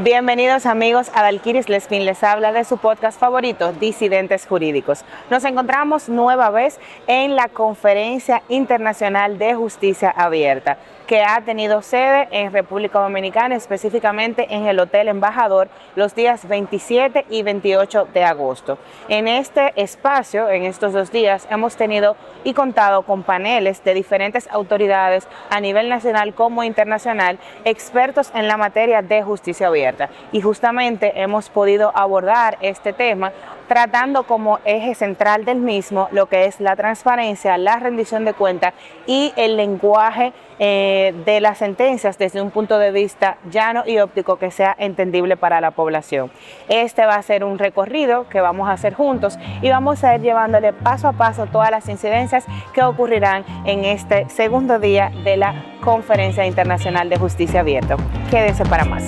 Bienvenidos amigos a Dalkiris Lespin les habla de su podcast favorito, Disidentes Jurídicos. Nos encontramos nueva vez en la Conferencia Internacional de Justicia Abierta, que ha tenido sede en República Dominicana, específicamente en el Hotel Embajador, los días 27 y 28 de agosto. En este espacio, en estos 2 días, hemos tenido y contado con paneles de diferentes autoridades a nivel nacional como internacional, expertos en la materia de justicia abierta. Y justamente hemos podido abordar este tema tratando como eje central del mismo lo que es la transparencia, la rendición de cuentas y el lenguaje de las sentencias desde un punto de vista llano y óptico que sea entendible para la población. Este va a ser un recorrido que vamos a hacer juntos y vamos a ir llevándole paso a paso todas las incidencias que ocurrirán en este segundo día de la Conferencia Internacional de Justicia Abierta. Quédese para más.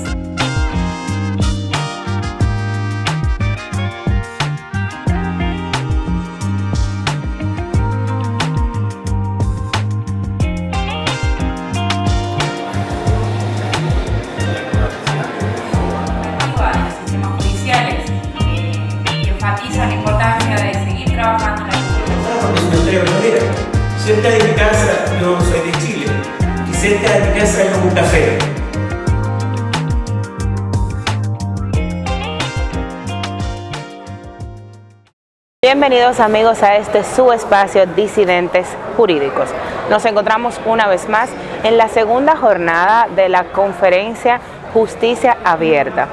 Cerca de mi casa, yo soy de Chile, y cerca de mi casa hay un café. Bienvenidos amigos a este su espacio Disidentes Jurídicos. Nos encontramos una vez más en la segunda jornada de la Conferencia Justicia Abierta.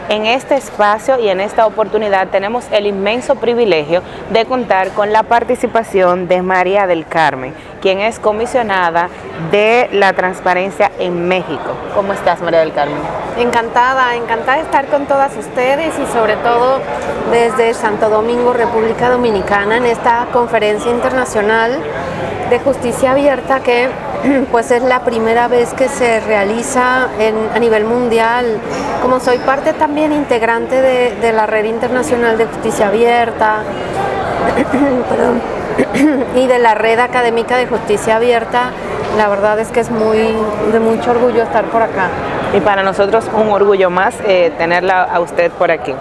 En este espacio y en esta oportunidad tenemos el inmenso privilegio de contar con la participación de María del Carmen, quien es comisionada de la transparencia en México. ¿Cómo estás, María del Carmen? Encantada de estar con todas ustedes y sobre todo desde Santo Domingo, República Dominicana, en esta conferencia internacional de justicia abierta que pues es la primera vez que se realiza a nivel mundial. Como soy parte también integrante de la Red Internacional de Justicia Abierta y de la Red Académica de Justicia Abierta, la verdad es que es de mucho orgullo estar por acá. Y para nosotros un orgullo más tenerla a usted por aquí.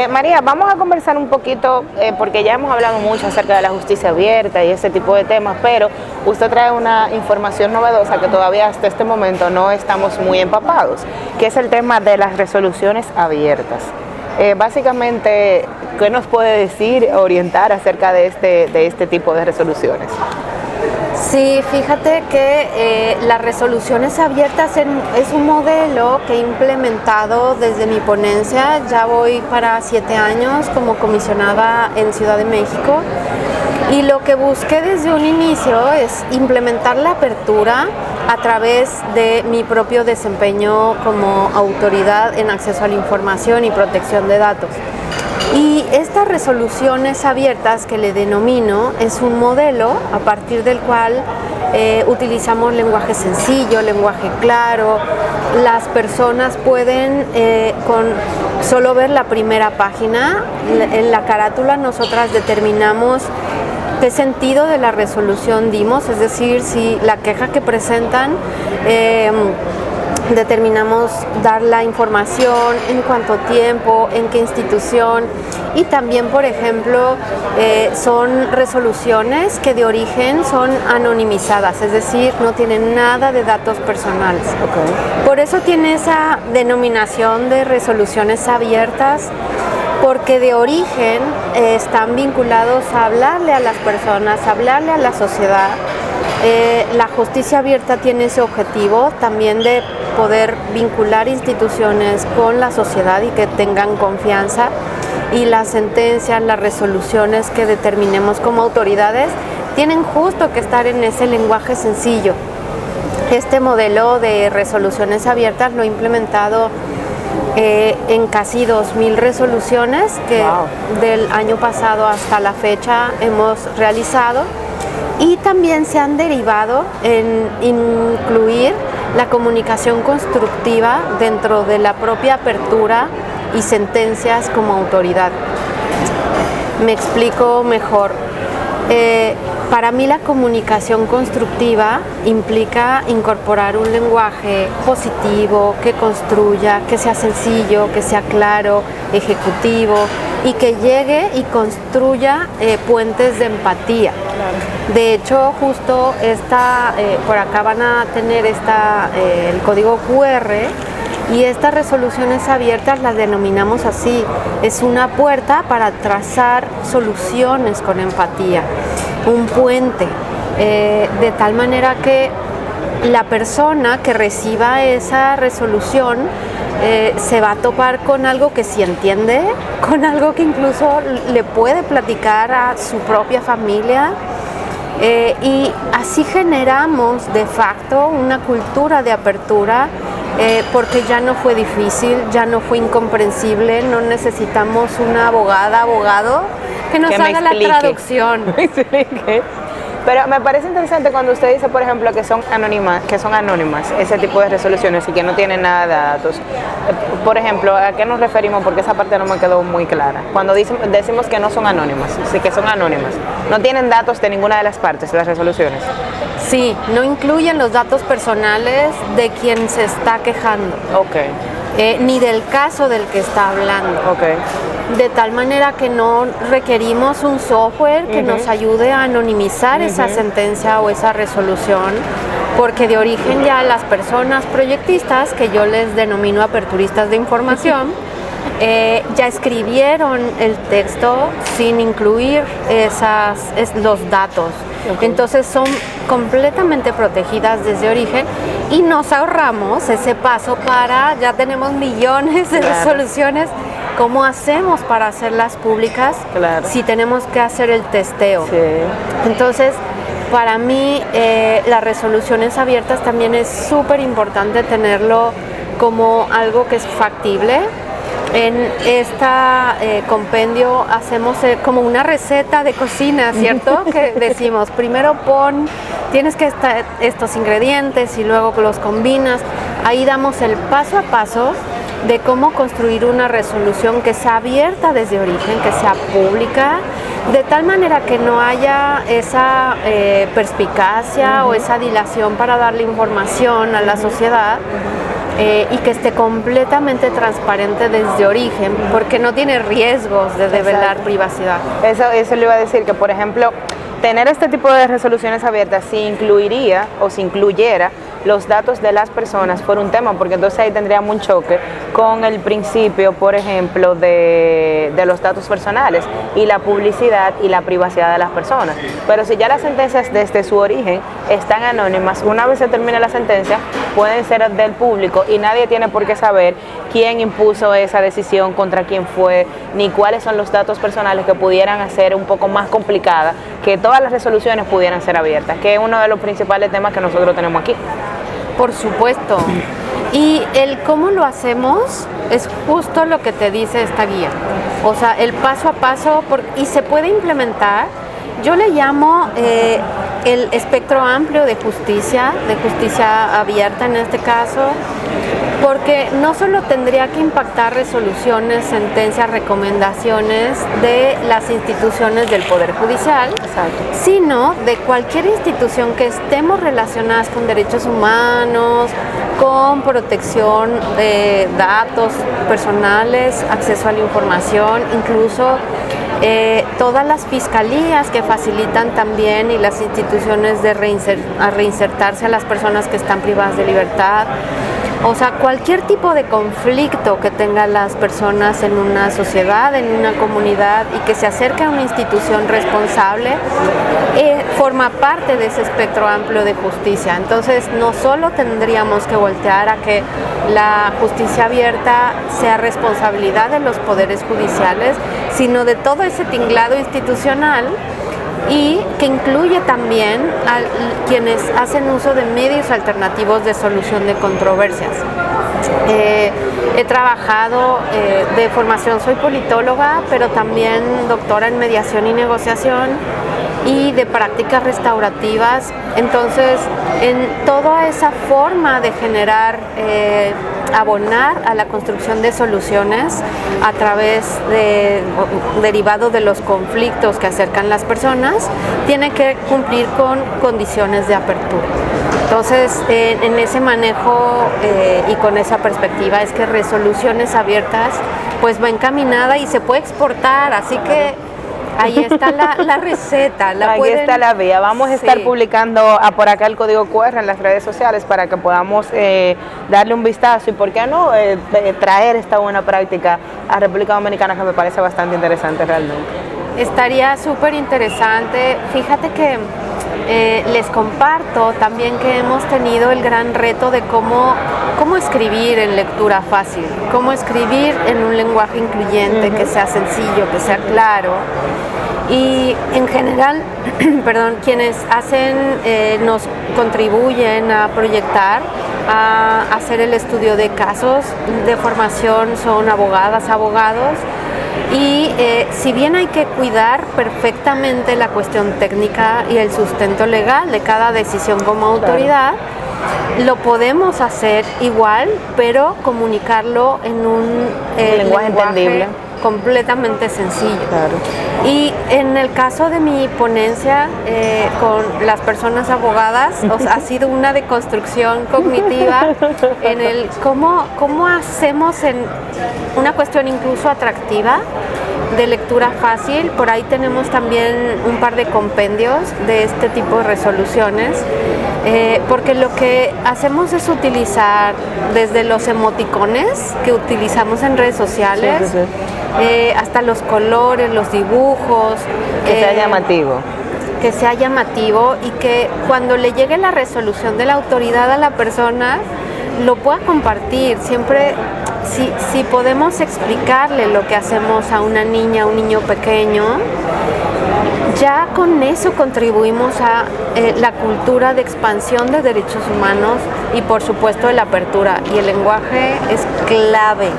María, vamos a conversar un poquito, porque ya hemos hablado mucho acerca de la justicia abierta y ese tipo de temas, pero usted trae una información novedosa que todavía hasta este momento no estamos muy empapados, que es el tema de las resoluciones abiertas. Básicamente, ¿qué nos puede decir, orientar acerca de este tipo de resoluciones? Sí, fíjate que las resoluciones abiertas es un modelo que he implementado desde mi ponencia. Ya voy para 7 años como comisionada en Ciudad de México y lo que busqué desde un inicio es implementar la apertura a través de mi propio desempeño como autoridad en acceso a la información y protección de datos. Y estas resoluciones abiertas que le denomino es un modelo a partir del cual utilizamos lenguaje sencillo, lenguaje claro. Las personas pueden con solo ver la primera página, en la carátula nosotras determinamos qué sentido de la resolución dimos, es decir, si la queja que presentan determinamos dar la información, en cuánto tiempo, en qué institución y también, por ejemplo, son resoluciones que de origen son anonimizadas, es decir, no tienen nada de datos personales. Okay. Por eso tiene esa denominación de resoluciones abiertas, porque de origen están vinculados a hablarle a las personas, a hablarle a la sociedad. La justicia abierta tiene ese objetivo también de poder vincular instituciones con la sociedad y que tengan confianza, y las sentencias, las resoluciones que determinemos como autoridades tienen justo que estar en ese lenguaje sencillo. Este modelo de resoluciones abiertas lo he implementado en casi 2,000 resoluciones que del año pasado hasta la fecha hemos realizado, y también se han derivado en incluir la comunicación constructiva dentro de la propia apertura y sentencias como autoridad. Me explico mejor. Para mí la comunicación constructiva implica incorporar un lenguaje positivo, que construya, que sea sencillo, que sea claro, ejecutivo y que llegue y construya puentes de empatía. Claro. De hecho, justo por acá van a tener el código QR y estas resoluciones abiertas las denominamos así. Es una puerta para trazar soluciones con empatía. Un puente, de tal manera que la persona que reciba esa resolución se va a topar con algo que sí entiende, con algo que incluso le puede platicar a su propia familia, y así generamos de facto una cultura de apertura, porque ya no fue difícil, ya no fue incomprensible, no necesitamos una abogado que nos haga la traducción. Pero me parece interesante cuando usted dice, por ejemplo, que son anónimas ese tipo de resoluciones y que no tienen nada de datos. Por ejemplo, ¿a qué nos referimos? Porque esa parte no me quedó muy clara. Cuando decimos que no son anónimas, sí que son anónimas, no tienen datos de ninguna de las partes de las resoluciones. Sí, no incluyen los datos personales de quien se está quejando. Okay. Ni del caso del que está hablando. Okay. De tal manera que no requerimos un software que nos ayude a anonimizar esa sentencia o esa resolución, porque de origen ya las personas proyectistas, que yo les denomino aperturistas de información, ya escribieron el texto sin incluir los datos. Okay. Entonces son completamente protegidas desde origen y nos ahorramos ese paso ya tenemos millones de resoluciones. ¿Cómo hacemos para hacerlas públicas? Claro. Si tenemos que hacer el testeo? Sí. Entonces, para mí, las resoluciones abiertas también es súper importante tenerlo como algo que es factible. En compendio hacemos como una receta de cocina, ¿cierto? Que decimos, primero tienes que estos ingredientes y luego los combinas. Ahí damos el paso a paso de cómo construir una resolución que sea abierta desde origen, que sea pública, de tal manera que no haya esa perspicacia o esa dilación para darle información a la sociedad, y que esté completamente transparente desde origen, porque no tiene riesgos de develar privacidad. Eso le iba a decir, que por ejemplo, tener este tipo de resoluciones abiertas si incluyera los datos de las personas por un tema, porque entonces ahí tendríamos un choque con el principio, por ejemplo, de los datos personales y la publicidad y la privacidad de las personas. Pero si ya las sentencias desde su origen están anónimas, una vez se termine la sentencia, pueden ser del público y nadie tiene por qué saber quién impuso esa decisión, contra quién fue, ni cuáles son los datos personales que pudieran hacer un poco más complicada que todas las resoluciones pudieran ser abiertas, que es uno de los principales temas que nosotros tenemos aquí. Por supuesto. Y el cómo lo hacemos es justo lo que te dice esta guía. O sea, el paso a paso, y se puede implementar. Yo le llamo el espectro amplio de justicia abierta en este caso, porque no solo tendría que impactar resoluciones, sentencias, recomendaciones de las instituciones del Poder Judicial, sino de cualquier institución que estemos relacionadas con derechos humanos, con protección de datos personales, acceso a la información, incluso todas las fiscalías que facilitan también y las instituciones de reinsertarse a las personas que están privadas de libertad. O sea, cualquier tipo de conflicto que tengan las personas en una sociedad, en una comunidad y que se acerque a una institución responsable, forma parte de ese espectro amplio de justicia. Entonces, no solo tendríamos que voltear a que la justicia abierta sea responsabilidad de los poderes judiciales, sino de todo ese tinglado institucional, y que incluye también a quienes hacen uso de medios alternativos de solución de controversias. He trabajado de formación, soy politóloga, pero también doctora en mediación y negociación y de prácticas restaurativas. Entonces, en toda esa forma de generar abonar a la construcción de soluciones a través derivado de los conflictos que acercan las personas, tiene que cumplir con condiciones de apertura. Entonces, en ese manejo y con esa perspectiva es que Resoluciones Abiertas pues va encaminada y se puede exportar, así que ahí está la receta. Ahí está la vía. Vamos a estar publicando por acá el código QR en las redes sociales para que podamos darle un vistazo y, ¿por qué no?, traer esta buena práctica a República Dominicana, que me parece bastante interesante realmente. Estaría súper interesante. Fíjate que les comparto también que hemos tenido el gran reto de cómo escribir en lectura fácil, cómo escribir en un lenguaje incluyente, que sea sencillo, que sea claro. Y en general, quienes nos contribuyen a proyectar, a hacer el estudio de casos de formación son abogadas, abogados. Y si bien hay que cuidar perfectamente la cuestión técnica y el sustento legal de cada decisión como autoridad, lo podemos hacer igual, pero comunicarlo en un lenguaje entendible, completamente sencillo. Claro. Y en el caso de mi ponencia con las personas abogadas, ha sido una deconstrucción cognitiva en el cómo hacemos en una cuestión incluso atractiva, de lectura fácil. Por ahí tenemos también un par de compendios de este tipo de resoluciones, porque lo que hacemos es utilizar desde los emoticones que utilizamos en redes sociales, hasta los colores, los dibujos. Que sea llamativo. Que sea llamativo y que cuando le llegue la resolución de la autoridad a la persona, lo pueda compartir. Siempre, si podemos explicarle lo que hacemos a una niña, a un niño pequeño, ya con eso contribuimos a la cultura de expansión de derechos humanos y, por supuesto, de la apertura. Y el lenguaje es clave.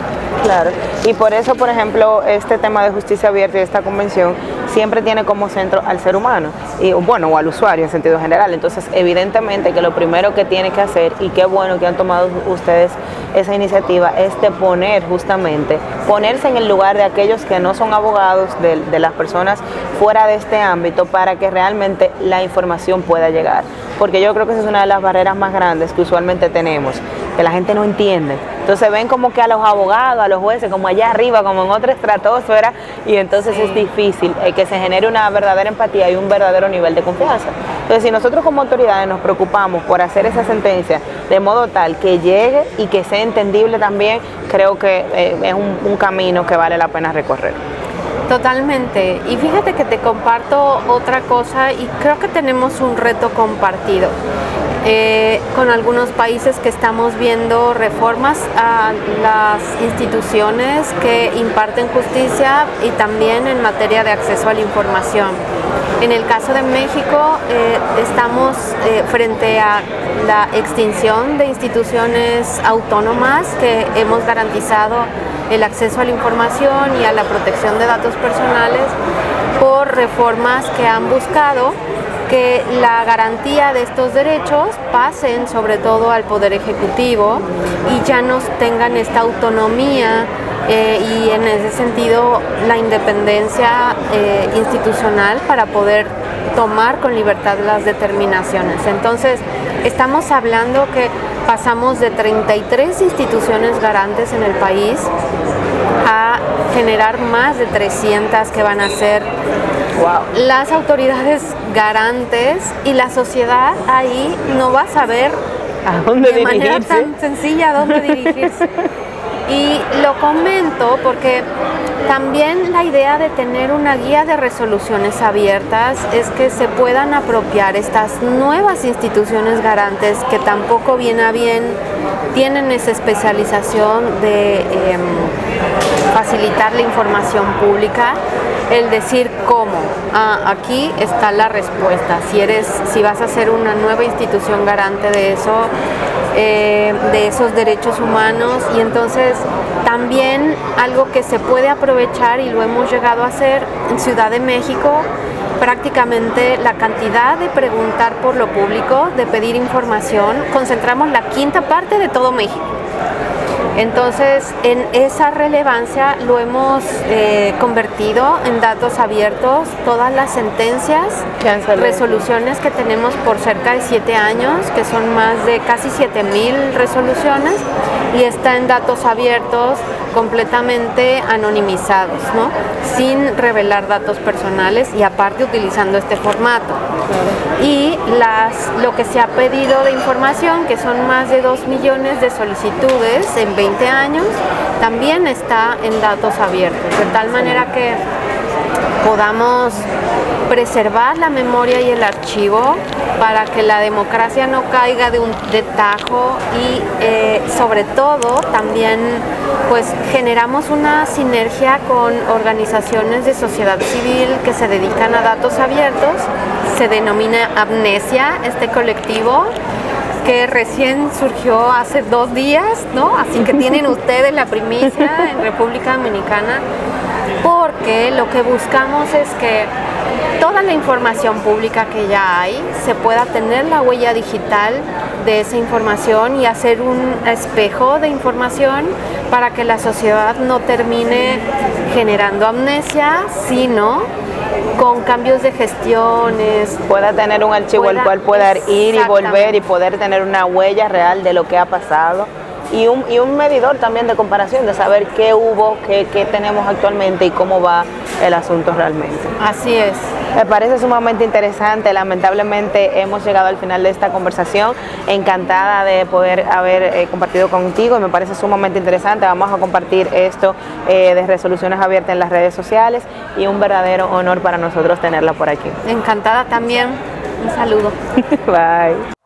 Claro, y por eso, por ejemplo, este tema de justicia abierta y esta convención siempre tiene como centro al ser humano, o al usuario en sentido general. Entonces, evidentemente que lo primero que tiene que hacer, y qué bueno que han tomado ustedes esa iniciativa, es de ponerse en el lugar de aquellos que no son abogados, de las personas fuera de este ámbito, para que realmente la información pueda llegar. Porque yo creo que esa es una de las barreras más grandes que usualmente tenemos, que la gente no entiende. Entonces ven como que a los abogados, a los jueces, como allá arriba, como en otra estratosfera, y entonces es difícil que se genere una verdadera empatía y un verdadero nivel de confianza. Entonces, si nosotros como autoridades nos preocupamos por hacer esa sentencia de modo tal que llegue y que sea entendible también, creo que es un camino que vale la pena recorrer. Totalmente. Y fíjate que te comparto otra cosa, y creo que tenemos un reto compartido con algunos países que estamos viendo reformas a las instituciones que imparten justicia y también en materia de acceso a la información. En el caso de México, estamos frente a la extinción de instituciones autónomas que hemos garantizado el acceso a la información y a la protección de datos personales por reformas que han buscado que la garantía de estos derechos pasen sobre todo al Poder Ejecutivo y ya no tengan esta autonomía y en ese sentido la independencia institucional para poder tomar con libertad las determinaciones. Entonces, estamos hablando que pasamos de 33 instituciones garantes en el país a generar más de 300 que van a ser las autoridades garantes, y la sociedad ahí no va a saber de manera tan sencilla a dónde dirigirse. Y lo comento porque también la idea de tener una guía de resoluciones abiertas es que se puedan apropiar estas nuevas instituciones garantes que tampoco bien a bien tienen esa especialización de facilitar la información pública, el decir cómo. Aquí está la respuesta. Si vas a ser una nueva institución garante de eso, de esos derechos humanos, y entonces también algo que se puede aprovechar, y lo hemos llegado a hacer en Ciudad de México, prácticamente la cantidad de preguntar por lo público, de pedir información, concentramos la quinta parte de todo México. Entonces, en esa relevancia lo hemos convertido en datos abiertos, todas las sentencias, resoluciones que tenemos por cerca de 7 años, que son más de casi 7,000 resoluciones, y está en datos abiertos, completamente anonimizados, ¿no? Sin revelar datos personales y aparte utilizando este formato. Y lo que se ha pedido de información, que son más de 2 millones de solicitudes en 20 años, también está en datos abiertos, de tal manera que podamos preservar la memoria y el archivo para que la democracia no caiga de tajo y sobre todo también pues generamos una sinergia con organizaciones de sociedad civil que se dedican a datos abiertos. Se denomina Amnesia este colectivo, que recién surgió hace 2 días, ¿no? Así que tienen ustedes la primicia en República Dominicana, porque lo que buscamos es que toda la información pública que ya hay se pueda tener la huella digital de esa información y hacer un espejo de información para que la sociedad no termine generando amnesia, sino con cambios de gestiones. Pueda tener un archivo al cual pueda ir y volver y poder tener una huella real de lo que ha pasado. Y un medidor también de comparación, de saber qué hubo, qué tenemos actualmente y cómo va el asunto realmente. Así es. Me parece sumamente interesante. Lamentablemente hemos llegado al final de esta conversación. Encantada de poder haber compartido contigo y me parece sumamente interesante. Vamos a compartir esto de resoluciones abiertas en las redes sociales y un verdadero honor para nosotros tenerla por aquí. Encantada también. Un saludo. Bye.